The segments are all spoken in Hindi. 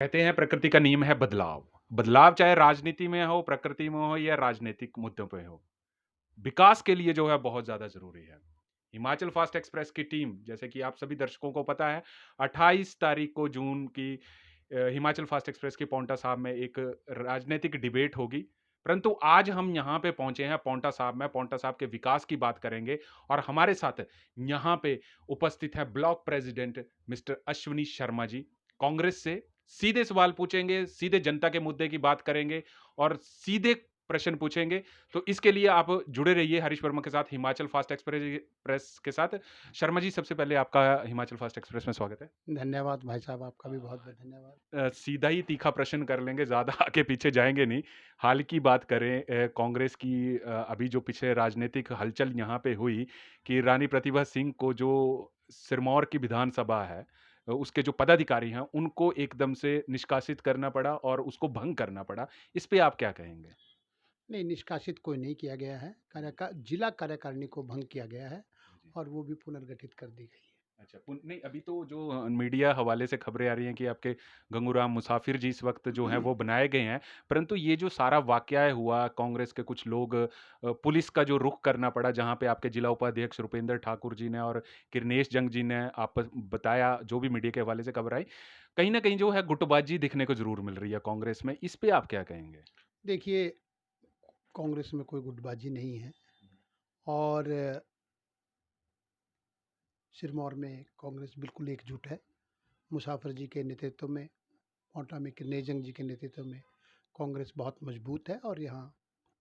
कहते हैं प्रकृति का नियम है बदलाव। बदलाव चाहे राजनीति में हो, प्रकृति में हो या राजनीतिक मुद्दों पे हो। विकास के लिए जो है बहुत ज़्यादा ज़रूरी है। हिमाचल फास्ट एक्सप्रेस की टीम जैसे कि आप सभी दर्शकों को पता है 28 तारीख को जून की हिमाचल फास्ट एक्सप्रेस की पांवटा साहिब में एक राजनीतिक डिबेट होगी। परंतु आज हम यहाँ पे पहुँचे हैं पांवटा साहिब में, पांवटा साहिब के विकास की बात करेंगे और हमारे साथ यहाँ पे उपस्थित है block president mister Ashwini Sharma ji. Congress से सीधे सवाल पूछेंगे, सीधे जनता के मुद्दे की बात करेंगे और सीधे प्रश्न पूछेंगे। तो इसके लिए आप जुड़े रहिए हरीश वर्मा के साथ हिमाचल फास्ट एक्सप्रेस के साथ। शर्मा जी सबसे पहले आपका हिमाचल फास्ट एक्सप्रेस में स्वागत है। धन्यवाद भाई साहब, आपका भी बहुत-बहुत धन्यवाद। सीधा ही तीखा प्रश्न कर लेंगे, ज़्यादा आगे पीछे जाएँगे नहीं। हाल की बात करें कांग्रेस की अभी जो पीछे राजनीतिक हलचल यहाँ पे हुई कि रानी प्रतिभा सिंह को जो सिरमौर की विधानसभा है उसके जो पदाधिकारी हैं, उनको एकदम से निष्कासित करना पड़ा और उसको भंग करना पड़ा। इस पे आप क्या कहेंगे? नहीं, निष्कासित कोई नहीं किया गया है, जिला कार्यकारिणी को भंग किया गया है जी। और वो भी पुनर्गठित कर दी गई है। अच्छा, पुन नहीं अभी तो जो मीडिया हवाले से खबरें आ रही हैं कि आपके गंगूराम मुसाफिर जी इस वक़्त जो हैं वो बनाए गए हैं। परंतु ये जो सारा वाक़या हुआ कांग्रेस के कुछ लोग पुलिस का जो रुख करना पड़ा जहाँ पे आपके जिला उपाध्यक्ष रुपेंद्र ठाकुर जी ने और किरनेश जंग जी ने आपस बताया जो भी मीडिया के हवाले से खबर आई, कहीं न कहीं जो है गुटबाज़ी दिखने को ज़रूर मिल रही है कांग्रेस में। इस पे आप क्या कहेंगे? देखिए, कांग्रेस में कोई गुटबाजी नहीं है और सिरमौर में कांग्रेस बिल्कुल एकजुट है। मुसाफिर जी के नेतृत्व में, पांवटा में किरनेश जंग जी के नेतृत्व में कांग्रेस बहुत मजबूत है और यहाँ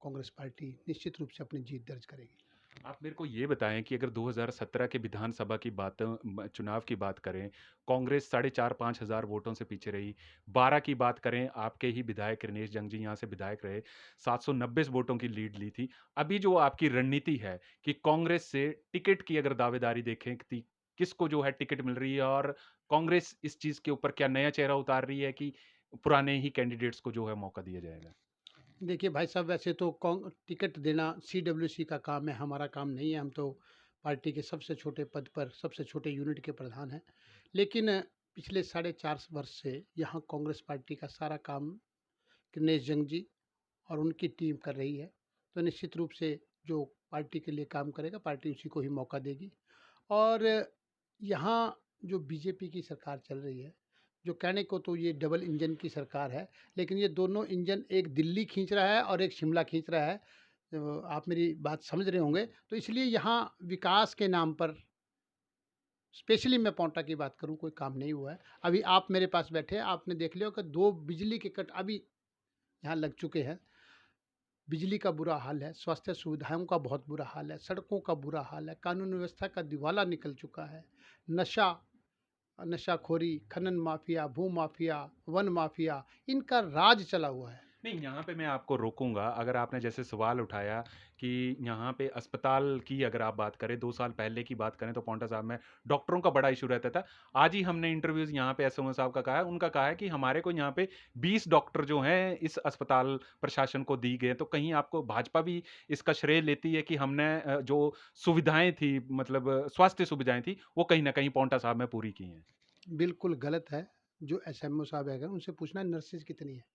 कांग्रेस पार्टी निश्चित रूप से अपनी जीत दर्ज करेगी। आप मेरे को ये बताएँ कि अगर 2017 के विधानसभा की चुनाव की बात करें, कांग्रेस साढ़े 4-5 हज़ार वोटों से पीछे रही। 12 की बात करें, आपके ही विधायक किरनेश जंग जी यहाँ से विधायक रहे, 790 वोटों की लीड ली थी। अभी जो आपकी रणनीति है कि कांग्रेस से टिकट की अगर दावेदारी देखें कि किसको जो है टिकट मिल रही है और कांग्रेस इस चीज़ के ऊपर क्या नया चेहरा उतार रही है कि पुराने ही कैंडिडेट्स को जो है मौका दिया जाएगा? देखिए भाई साहब, वैसे तो टिकट देना सीडब्ल्यूसी का काम है, हमारा काम नहीं है। हम तो पार्टी के सबसे छोटे पद पर, सबसे छोटे यूनिट के प्रधान हैं। लेकिन पिछले साढ़े 4 वर्ष से यहाँ कांग्रेस पार्टी का सारा काम दिनेश जंग जी और उनकी टीम कर रही है। तो निश्चित रूप से जो पार्टी के लिए काम करेगा, पार्टी उसी को ही मौका देगी। और यहाँ जो बीजेपी की सरकार चल रही है, जो कहने को तो ये डबल इंजन की सरकार है, लेकिन ये दोनों इंजन एक दिल्ली खींच रहा है और एक शिमला खींच रहा है। आप मेरी बात समझ रहे होंगे। तो इसलिए यहाँ विकास के नाम पर, स्पेशली मैं पांवटा की बात करूँ, कोई काम नहीं हुआ है। अभी आप मेरे पास बैठे हैं, आपने देख लिया कि 2 बिजली के कट अभी यहाँ लग चुके हैं। बिजली का बुरा हाल है, स्वास्थ्य सुविधाओं का बहुत बुरा हाल है, सड़कों का बुरा हाल है, कानून व्यवस्था का दिवाला निकल चुका है। नशा नशाखोरी, खनन माफिया, भू माफिया, वन माफिया, इनका राज चला हुआ है। नहीं, यहाँ पे मैं आपको रोकूँगा। अगर आपने जैसे सवाल उठाया कि यहाँ पे अस्पताल की अगर आप बात करें, 2 साल पहले की बात करें तो पांवटा साहिब में डॉक्टरों का बड़ा इश्यू रहता था। आज ही हमने इंटरव्यूज़ यहाँ पे एसएमओ साहब का कहा है, उनका कहा है कि हमारे को यहाँ पे 20 डॉक्टर जो हैं इस अस्पताल प्रशासन को दी गए। तो कहीं आपको भाजपा भी इसका श्रेय लेती है कि हमने जो सुविधाएँ थी मतलब स्वास्थ्य सुविधाएँ थी, वो कहीं न कहीं पांवटा साहिब में पूरी की हैं? बिल्कुल गलत है। जो एसएमओ साहब है, उनसे पूछना है नर्सेज कितनी है।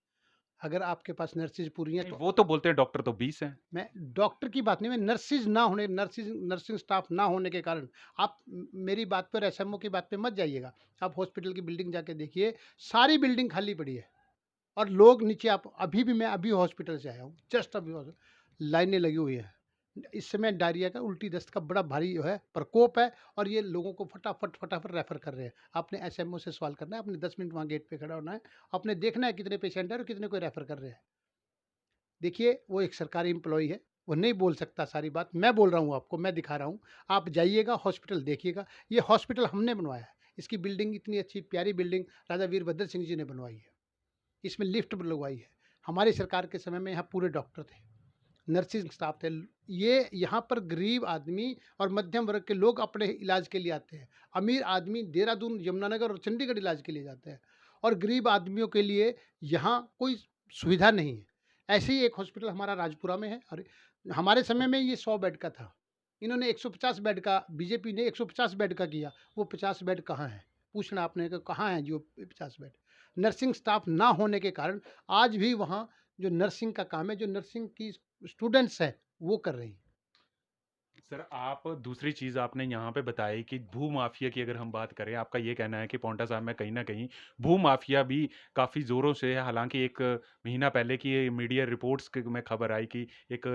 अगर आपके पास नर्सेज पूरी हैं नहीं, तो वो तो बोलते हैं डॉक्टर तो 20 हैं। मैं डॉक्टर की बात नहीं, मैं नर्सेज ना होने, नर्सिंग स्टाफ ना होने के कारण आप मेरी बात पर, एसएमओ की बात पे मत जाइएगा। आप हॉस्पिटल की बिल्डिंग जाके देखिए, सारी बिल्डिंग खाली पड़ी है और लोग नीचे, आप अभी भी, मैं अभी हॉस्पिटल से आया हूँ, जस्ट अभी लाइनें लगी हुई है। इस समय डायरिया का, उल्टी दस्त का बड़ा भारी जो है प्रकोप है और ये लोगों को फटाफट फटाफट रेफर कर रहे हैं। आपने एसएमओ से सवाल करना है, आपने 10 मिनट वहाँ गेट पे खड़ा होना है, आपने देखना है कितने पेशेंट है और कितने को रेफर कर रहे हैं। देखिए, वो एक सरकारी एम्प्लॉई है, वो नहीं बोल सकता सारी बात। मैं बोल रहा हूँ आपको, मैं दिखा रहा हूँ। आप जाइएगा, हॉस्पिटल देखिएगा। ये हॉस्पिटल हमने बनवाया है। इसकी बिल्डिंग इतनी अच्छी प्यारी बिल्डिंग राजा वीरभद्र सिंह जी ने बनवाई है। इसमें लिफ्ट लगवाई है। हमारी सरकार के समय में यहाँ पूरे डॉक्टर थे, नर्सिंग स्टाफ थे। ये यहाँ पर गरीब आदमी और मध्यम वर्ग के लोग अपने इलाज के लिए आते हैं। अमीर आदमी देहरादून, यमुनानगर और चंडीगढ़ इलाज के लिए जाते हैं और गरीब आदमियों के लिए यहाँ कोई सुविधा नहीं है। ऐसे ही एक हॉस्पिटल हमारा राजपुरा में है और हमारे समय में ये 100 बेड का था। इन्होंने 150 बेड का, बीजेपी ने 150 बेड का किया। वो 50 बेड कहाँ है? पूछना आपने कि कहाँ है जो 50 बेड? नर्सिंग स्टाफ ना होने के कारण आज भी वहाँ जो नर्सिंग का काम है, जो नर्सिंग की स्टूडेंट्स हैं, वो कर रही हैं। सर, आप दूसरी चीज़ आपने यहाँ पे बताई कि भू-माफिया की अगर हम बात करें, आपका ये कहना है कि पाउंटा साहिब में कहीं न कहीं भू-माफिया भी काफ़ी ज़ोरों से है। हालाँकि 1 महीना पहले की ये मीडिया रिपोर्ट्स क में खबर आई कि एक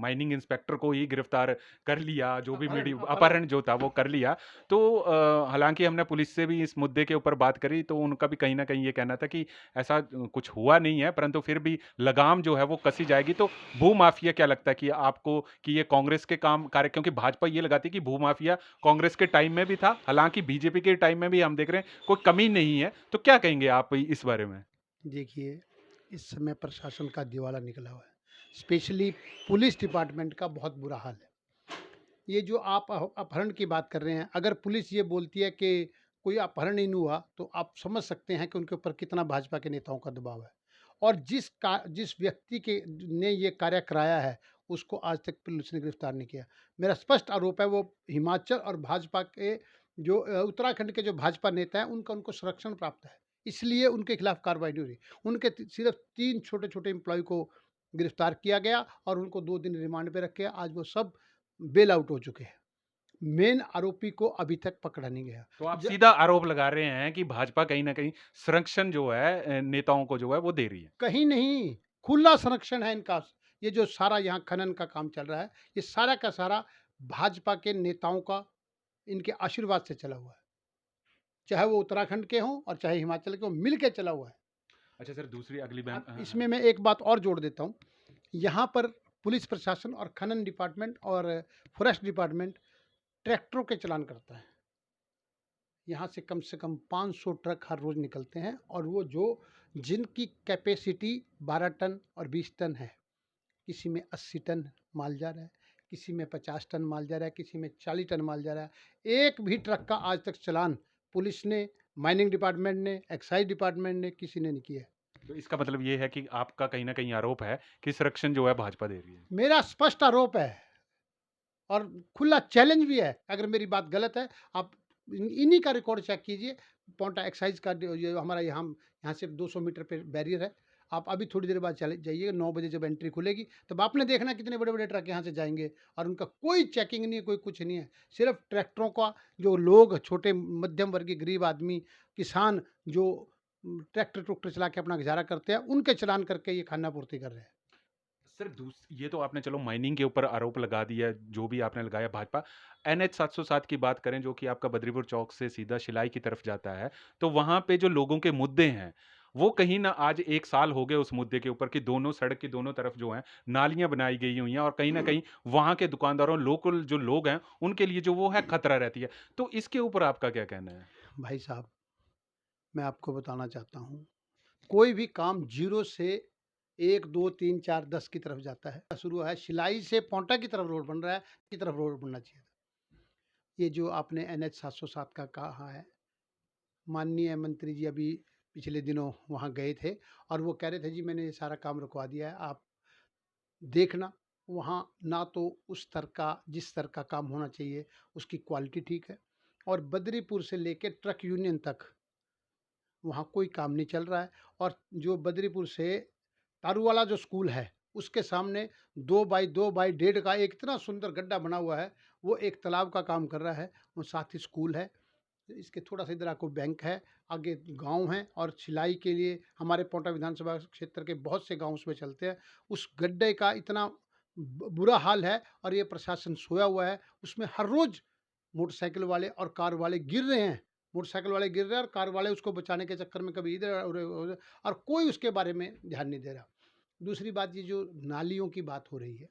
माइनिंग इंस्पेक्टर को ही गिरफ्तार कर लिया, जो भी अपहरण अपहरण अपहरण जो था वो कर लिया। तो हालाँकि हमने पुलिस से भी इस मुद्दे के ऊपर बात करी, तो उनका भी कहीं न कहीं ये कहना था कि ऐसा कुछ हुआ नहीं है, परंतु फिर भी लगाम जो है वो कसी जाएगी। तो भू-माफिया क्या लगता है कि आपको कि ये कांग्रेस के काम कार्य, क्योंकि भाजपा ये लगाती है कि भू-माफिया कांग्रेस के टाइम में भी था, हालाँकि बीजेपी के टाइम में भी हम देख रहे हैं कोई कमी नहीं है। तो क्या कहेंगे आप इस बारे में? देखिए, इस समय प्रशासन का दिवाला निकला हुआ है। स्पेशली पुलिस डिपार्टमेंट का बहुत बुरा हाल है। ये जो आप अपहरण की बात कर रहे हैं, अगर पुलिस ये बोलती है कि कोई अपहरण नहीं हुआ, तो आप समझ सकते हैं कि उनके ऊपर कितना भाजपा के नेताओं का दबाव है। और जिस व्यक्ति के ने ये कार्य कराया है, उसको आज तक पुलिस ने गिरफ्तार नहीं किया। मेरा स्पष्ट आरोप है वो हिमाचल और भाजपा के जो उत्तराखंड के जो भाजपा नेता हैं, उनको संरक्षण प्राप्त है। इसलिए उनके खिलाफ कार्रवाई नहीं हो रही। उनके सिर्फ 3 छोटे-छोटे एम्प्लॉयी को गिरफ्तार किया गया और उनको 2 दिन रिमांड पे रखे। आज वो सब बेल आउट हो चुके हैं। मेन आरोपी को अभी तक पकड़ा नहीं गया। तो आप ज सीधा आरोप लगा रहे हैं कि भाजपा कहीं न कहीं संरक्षण जो है नेताओं को जो है वो दे रही है। कहीं नहीं, खुला संरक्षण है इनका। ये जो सारा यहाँ खनन का काम चल रहा है, ये सारा का सारा भाजपा के नेताओं का इनके आशीर्वाद से चला हुआ है। चाहे वो उत्तराखंड के हों और चाहे हिमाचल के हों, मिल के चला हुआ है। अच्छा सर, दूसरी अगली अब हाँ, इसमें हाँ। मैं एक बात और जोड़ देता हूँ। यहाँ पर पुलिस प्रशासन और खनन डिपार्टमेंट और फ़ॉरेस्ट डिपार्टमेंट ट्रैक्टरों के चालान करता है। यहाँ से कम 500 ट्रक हर रोज़ निकलते हैं और वो जिनकी कैपेसिटी 12 टन और 20 टन है। किसी में 80 टन माल जा रहा है, किसी में 50 टन माल जा रहा है, किसी में 40 टन माल जा रहा है। एक भी ट्रक का आज तक चालान पुलिस ने, माइनिंग डिपार्टमेंट ने, एक्साइज़ डिपार्टमेंट ने, किसी ने नहीं किया है। तो इसका मतलब ये है कि आपका कहीं न कहीं आरोप है कि संरक्षण जो है भाजपा दे रही है। मेरा स्पष्ट आरोप है और खुला चैलेंज भी है। अगर मेरी बात गलत है, आप इन्हीं का रिकॉर्ड चेक कीजिए। पांवटा एक्साइज़ का ये हमारा यहाँ से 200 मीटर पे बैरियर है। आप अभी थोड़ी देर बाद चले जाइए, 9 बजे जब एंट्री खुलेगी, तब आपने देखना कितने बड़े-बड़े ट्रक यहाँ से जाएँगे और उनका कोई चेकिंग नहीं है, कोई कुछ नहीं है। सिर्फ़ ट्रैक्टरों का जो लोग छोटे मध्यम वर्गीय गरीब आदमी, किसान जो ट्रैक्टर-ट्रुक्टर चला के अपना गुज़ारा करते हैं, उनके चालान करके ये खाना-पूर्ति कर रहे हैं। सर ये तो आपने चलो माइनिंग के ऊपर आरोप लगा दिया, जो भी आपने लगाया भाजपा। एनएच 707 की बात करें, जो कि आपका बद्रीपुर चौक से सीधा शिलाई की तरफ जाता है, तो वहाँ पे जो लोगों के मुद्दे हैं, वो कहीं न आज 1 साल हो गए उस मुद्दे के ऊपर कि दोनों सड़क की दोनों तरफ जो हैं, नालियाँ बनाई गई हुई हैं और कहीं न कहीं वहाँ के दुकानदारों, लोकल जो लोग हैं, उनके लिए जो वो है खतरा रहती है। तो इसके ऊपर आपका क्या कहना है? भाई साहब, मैं आपको बताना चाहता हूँ, कोई भी काम ज़ीरो से 1, 2, 3, 4, 10 की तरफ जाता है। शुरू है शिलाई से पांवटा की तरफ रोड बन रहा है, की तरफ रोड बनना चाहिए था। ये जो आपने एनएच 707 का कहा है, माननीय मंत्री जी अभी पिछले दिनों वहाँ गए थे और वो कह रहे थे जी मैंने ये सारा काम रुकवा दिया है, आप देखना। वहाँ ना तो उस स्तर का जिस स्तर का काम होना चाहिए उसकी क्वालिटी ठीक है और बद्रीपुर से लेके ट्रक यूनियन तक वहाँ कोई काम नहीं चल रहा है और जो बद्रीपुर से तारूवाला जो स्कूल है, उसके सामने 2 बाई 2 बाई 1.5 का एक इतना सुंदर गड्ढा बना हुआ है, वो एक तालाब का काम कर रहा है, वो साथ ही स्कूल है। इसके थोड़ा सा इधर आपको बैंक है, आगे गाँव हैं और सिलाई के लिए हमारे पांवटा विधानसभा क्षेत्र के बहुत से गाँव उसमें चलते हैं। उस गड्ढे का इतना बुरा हाल है और ये प्रशासन सोया हुआ है, उसमें हर रोज़ मोटरसाइकिल वाले और कार वाले गिर रहे हैं। मोटरसाइकिल वाले गिर रहे हैं और कार वाले उसको बचाने के चक्कर में कभी इधर उधर और कोई उसके बारे में ध्यान नहीं दे रहा। दूसरी बात ये जो नालियों की बात हो रही है,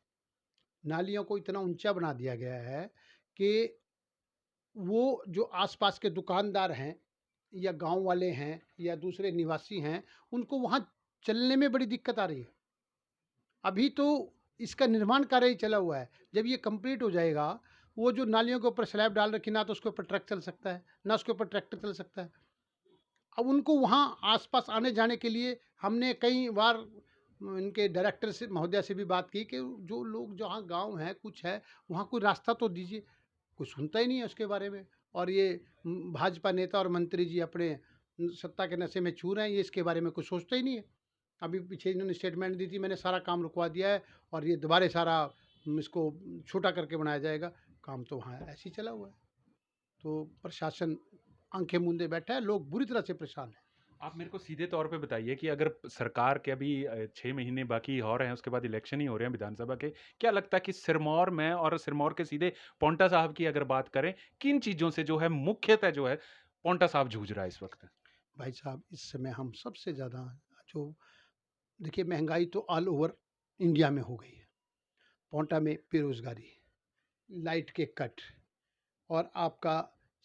नालियों को इतना ऊँचा बना दिया गया है कि वो जो आस-पास के दुकानदार हैं या गाँव वाले हैं या दूसरे निवासी हैं, उनको वहाँ चलने में बड़ी दिक्कत आ रही है। अभी तो इसका निर्माण कार्य ही चला हुआ है। जब ये कंप्लीट हो जाएगा, वो जो नालियों के ऊपर स्लैब डाल रखी, ना तो उसके ऊपर ट्रक चल सकता है, ना उसके ऊपर ट्रैक्टर चल सकता है। अब उनको वहाँ आस-पास आने-जाने के लिए हमने कई बार इनके डायरेक्टर से महोदया से भी बात की कि जो लोग जहाँ गाँव है, कुछ है, वहाँ कोई रास्ता तो दीजिए। कोई सुनता ही नहीं है उसके बारे में और ये भाजपा नेता और मंत्री जी अपने सत्ता के नशे में चूर हैं, ये इसके बारे में कुछ सोचते ही नहीं है। अभी पीछे इन्होंने स्टेटमेंट दी थी, मैंने सारा काम रुकवा दिया है और ये दोबारा सारा इसको छोटा करके बनाया जाएगा। काम तो वहाँ ऐसे ही चला हुआ है। तो प्रशासन आंखें मूंदे बैठा है, लोग बुरी तरह से परेशान हैं। आप मेरे को सीधे तौर पे बताइए कि अगर सरकार के अभी 6 महीने बाकी और हैं, उसके बाद इलेक्शन ही हो रहे हैं विधानसभा के, क्या लगता है कि सिरमौर में और सिरमौर के सीधे पांवटा साहब की अगर बात करें, किन चीज़ों से जो है मुख्यतः जो है पांवटा साहब जूझ रहा है इस वक़्त? भाई साहब, इस समय हम सबसे ज़्यादा जो देखिए, महँगाई तो ऑल ओवर इंडिया में हो गई है। पाँवटा में बेरोज़गारी, लाइट के कट और आपका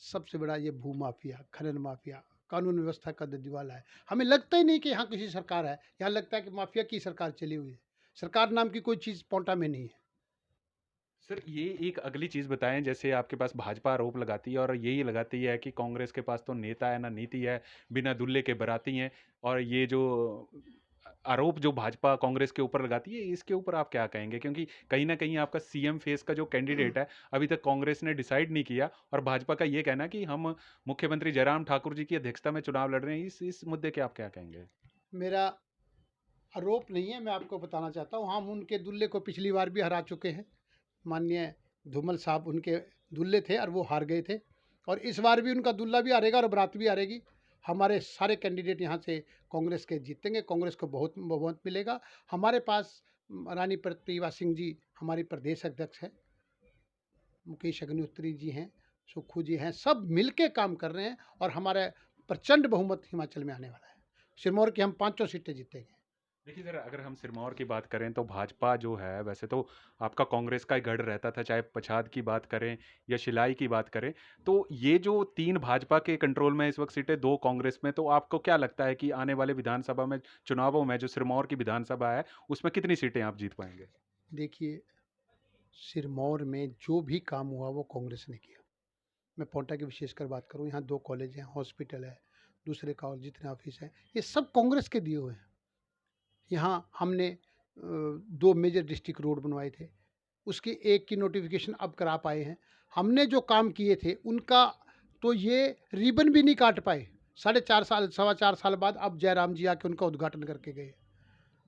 सबसे बड़ा ये भू माफिया, खनन माफिया, कानून व्यवस्था का दीवाला है। हमें लगता ही नहीं कि यहाँ किसी सरकार है, यहाँ लगता है कि माफिया की सरकार चली हुई है। सरकार नाम की कोई चीज़ पाँवटा में नहीं है। सर, ये एक अगली चीज़ बताएँ, जैसे आपके पास भाजपा आरोप लगाती है और यही लगाती है कि कांग्रेस के पास तो नेता है ना नीति है, बिना दुल्ले के बराती हैं, और ये जो आरोप जो भाजपा कांग्रेस के ऊपर लगाती है, इसके ऊपर आप क्या कहेंगे? क्योंकि कहीं न कहीं आपका सीएम फेस का जो कैंडिडेट है, अभी तक कांग्रेस ने डिसाइड नहीं किया, और भाजपा का ये कहना है कि हम मुख्यमंत्री जयराम ठाकुर जी की अध्यक्षता में चुनाव लड़ रहे हैं। इस मुद्दे के आप क्या कहेंगे? मेरा आरोप नहीं है, मैं आपको बताना चाहता हूँ, हम उनके दुल्ले को पिछली बार भी हरा चुके हैं। माननीय धूमल साहब उनके दुल्ले थे और वो हार गए थे, और इस बार भी उनका दुल्ला भी हारेगा और बारात भी हारेगी। हमारे सारे कैंडिडेट यहाँ से कांग्रेस के जीतेंगे, कांग्रेस को बहुत बहुमत मिलेगा। हमारे पास रानी प्रतिभा सिंह जी हमारी प्रदेश अध्यक्ष है, मुकेश अग्निहोत्री जी हैं, सुक्खू जी हैं, सब मिलके काम कर रहे हैं और हमारा प्रचंड बहुमत हिमाचल में आने वाला है। सिरमौर की हम पाँचों सीटें जीतेंगे। देखिए सर, अगर हम सिरमौर की बात करें तो भाजपा जो है, वैसे तो आपका कांग्रेस का ही गढ़ रहता था, चाहे पछाद की बात करें या शिलाई की बात करें। तो ये जो 3 भाजपा के कंट्रोल में इस वक्त सीटें, 2 कांग्रेस में, तो आपको क्या लगता है कि आने वाले विधानसभा में चुनावों में जो सिरमौर की विधानसभा है, उसमें कितनी सीटें आप जीत पाएंगे? देखिए, सिरमौर में जो भी काम हुआ वो कांग्रेस ने किया। मैं पाँवटा की विशेषकर बात करूँ, यहाँ 2 कॉलेज हैं, हॉस्पिटल है, दूसरे कॉलेज जितने ऑफिस हैं, ये सब कांग्रेस के दिए हुए हैं। यहाँ हमने 2 मेजर डिस्ट्रिक्ट रोड बनवाए थे, उसके एक की नोटिफिकेशन अब करा पाए हैं। हमने जो काम किए थे उनका तो ये रिबन भी नहीं काट पाए। साढ़े 4 साल, सवा 4 साल बाद अब जयराम जी आके उनका उद्घाटन करके गए।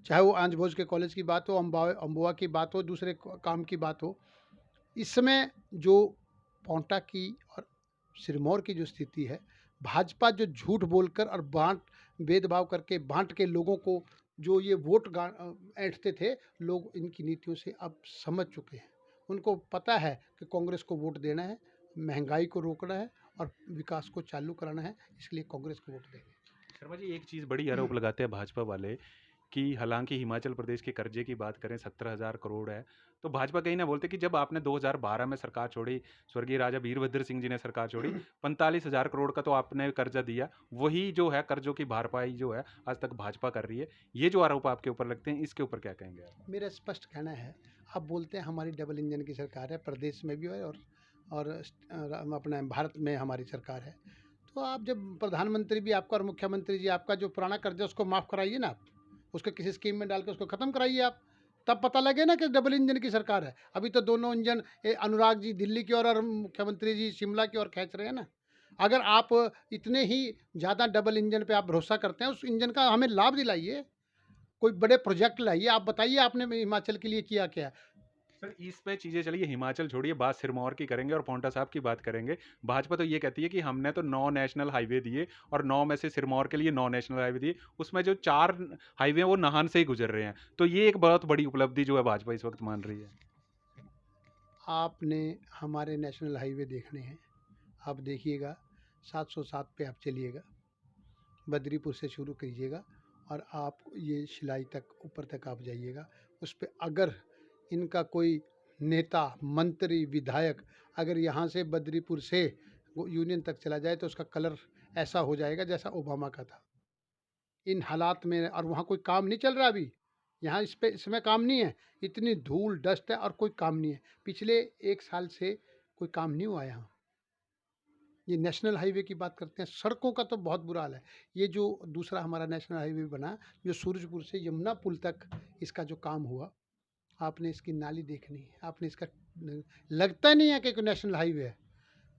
चाहे वो आंज भोज के कॉलेज की बात हो, अम्बुआ की बात हो, दूसरे काम की बात हो। इस समय जो पाँवटा की और सिरमौर की जो स्थिति है, भाजपा जो झूठ बोलकर और भेदभाव करके बाँट के लोगों को जो ये ऐंठते थे, लोग इनकी नीतियों से अब समझ चुके हैं। उनको पता है कि कांग्रेस को वोट देना है, महँगाई को रोकना है और विकास को चालू कराना है, इसलिए कांग्रेस को वोट देंगे। शर्मा जी, एक चीज़ बड़ी आरोप लगाते हैं भाजपा वाले कि हालांकि हिमाचल प्रदेश के कर्जे की बात करें 17,000 करोड़ है, तो भाजपा कहीं ना बोलते कि जब आपने 2012 में सरकार छोड़ी, स्वर्गीय राजा वीरभद्र सिंह जी ने सरकार छोड़ी, 45,000 करोड़ का तो आपने कर्जा दिया, वही जो है कर्जों की भरपाई जो है आज तक भाजपा कर रही है। ये जो आरोप आपके ऊपर लगते हैं, इसके ऊपर क्या कहेंगे आप? मेरा स्पष्ट कहना है, आप बोलते हैं हमारी डबल इंजन की सरकार है, प्रदेश में भी है और अपना भारत में हमारी सरकार है। तो आप जब प्रधानमंत्री भी आपका और मुख्यमंत्री जी आपका जो पुराना कर्जा उसको माफ़ कराइए ना आप। उसको किसी स्कीम में डाल के उसको ख़त्म कराइए आप। तब पता लगे ना कि डबल इंजन की सरकार है। अभी तो दोनों इंजन अनुराग जी दिल्ली की ओर और मुख्यमंत्री जी शिमला की ओर खींच रहे हैं ना। अगर आप इतने ही ज़्यादा डबल इंजन पे आप भरोसा करते हैं, उस इंजन का हमें लाभ दिलाइए। कोई बड़े प्रोजेक्ट लाइए। आप बताइए आपने हिमाचल के लिए किया क्या? सर, इस पे चीज़ें चलिए, हिमाचल छोड़िए, बात सिरमौर की करेंगे और पांवटा साहब की बात करेंगे। भाजपा तो ये कहती है कि हमने तो 9 नेशनल हाईवे दिए और 9 में से सिरमौर के लिए 9 नेशनल हाईवे दिए। उसमें जो 4 हाईवे हैं वो नाहन से ही गुजर रहे हैं। तो ये एक बहुत बड़ी उपलब्धि जो है भाजपा इस वक्त मान रही है। आपने हमारे नेशनल हाईवे देखने हैं। आप देखिएगा, 707 पे आप चलिएगा, बद्रीपुर से शुरू कीजिएगा और आप ये शिलाई तक ऊपर तक आप जाइएगा। उस पे अगर इनका कोई नेता, मंत्री, विधायक अगर यहाँ से बद्रीपुर से वो यूनियन तक चला जाए तो उसका कलर ऐसा हो जाएगा जैसा ओबामा का था। इन हालात में और वहाँ कोई काम नहीं चल रहा अभी। यहाँ इस पे इसमें काम नहीं है। इतनी धूल डस्ट है और कोई काम नहीं है। पिछले 1 साल से कोई काम नहीं हुआ यहाँ। ये नेशनल हाईवे की बात करते हैं, सड़कों का तो बहुत बुरा हाल है। ये जो दूसरा हमारा नेशनल हाईवे बना, जो सूरजपुर से यमुना पुल तक इसका जो काम हुआ, आपने इसकी नाली देखनी है, आपने इसका लगता नहीं है कि कोई नेशनल हाईवे है।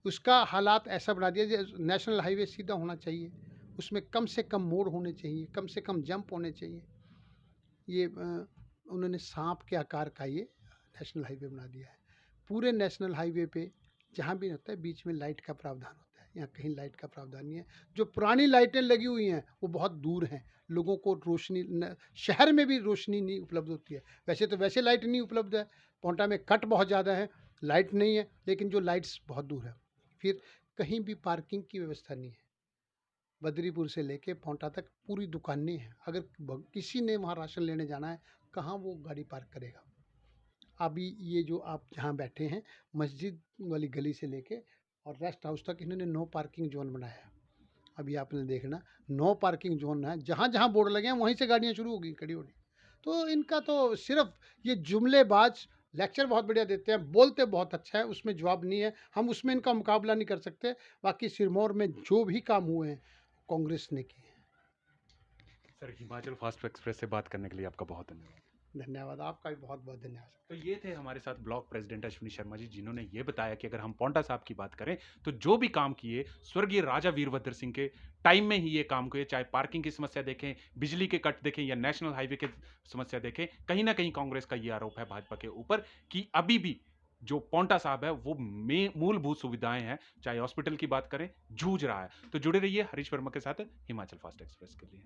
उसका हालात ऐसा बना दिया, नेशनल हाईवे सीधा होना चाहिए, उसमें कम से कम मोड़ होने चाहिए, कम से कम जंप होने चाहिए। ये उन्होंने साँप के आकार का ये नेशनल हाईवे बना दिया है। पूरे नेशनल हाईवे पे जहाँ भी होता है बीच में लाइट का प्रावधान होता है, यहाँ कहीं लाइट का प्रावधान नहीं है। जो पुरानी लाइटें लगी हुई हैं वो बहुत दूर हैं, लोगों को रोशनी न शहर में भी रोशनी नहीं उपलब्ध होती है। वैसे तो वैसे लाइट नहीं उपलब्ध है, पांवटा में कट बहुत ज़्यादा है, लाइट नहीं है, लेकिन जो लाइट्स बहुत दूर है। फिर कहीं भी पार्किंग की व्यवस्था नहीं है। बद्रीपुर से लेके पांवटा तक पूरी दुकानें हैं। अगर किसी ने वहाँ राशन लेने जाना है, कहाँ वो गाड़ी पार्क करेगा? अभी ये जो आप जहाँ बैठे हैं, मस्जिद वाली गली से लेके और रेस्ट हाउस तक इन्होंने नो पार्किंग जोन बनाया है। अभी आपने देखना, नो पार्किंग जोन है, जहाँ जहाँ बोर्ड लगे हैं वहीं से गाड़ियाँ शुरू होगी खड़ी होनी। तो इनका तो सिर्फ ये जुमलेबाज लेक्चर बहुत बढ़िया देते हैं, बोलते बहुत अच्छा है, उसमें जवाब नहीं है, हम उसमें इनका मुकाबला नहीं कर सकते। बाकी सिरमौर में जो भी काम हुए हैं कांग्रेस ने किए हैं। सर, हिमाचल फास्ट एक्सप्रेस से बात करने के लिए आपका बहुत धन्यवाद। धन्यवाद, आपका भी बहुत बहुत धन्यवाद। तो ये थे हमारे साथ ब्लॉक प्रेसिडेंट अश्विनी शर्मा जी, जिन्होंने ये बताया कि अगर हम पांवटा साहब की बात करें तो जो भी काम किए स्वर्गीय राजा वीरभद्र सिंह के टाइम में ही ये काम किए। चाहे पार्किंग की समस्या देखें, बिजली के कट देखें या नेशनल हाईवे की समस्या देखें, कहीं ना कहीं कांग्रेस का ये आरोप है भाजपा के ऊपर कि अभी भी जो पांवटा साहब है वो मूलभूत सुविधाएं हैं, चाहे हॉस्पिटल की बात करें, जूझ रहा है। तो जुड़े रहिए हरीश वर्मा के साथ हिमाचल फास्ट एक्सप्रेस के लिए।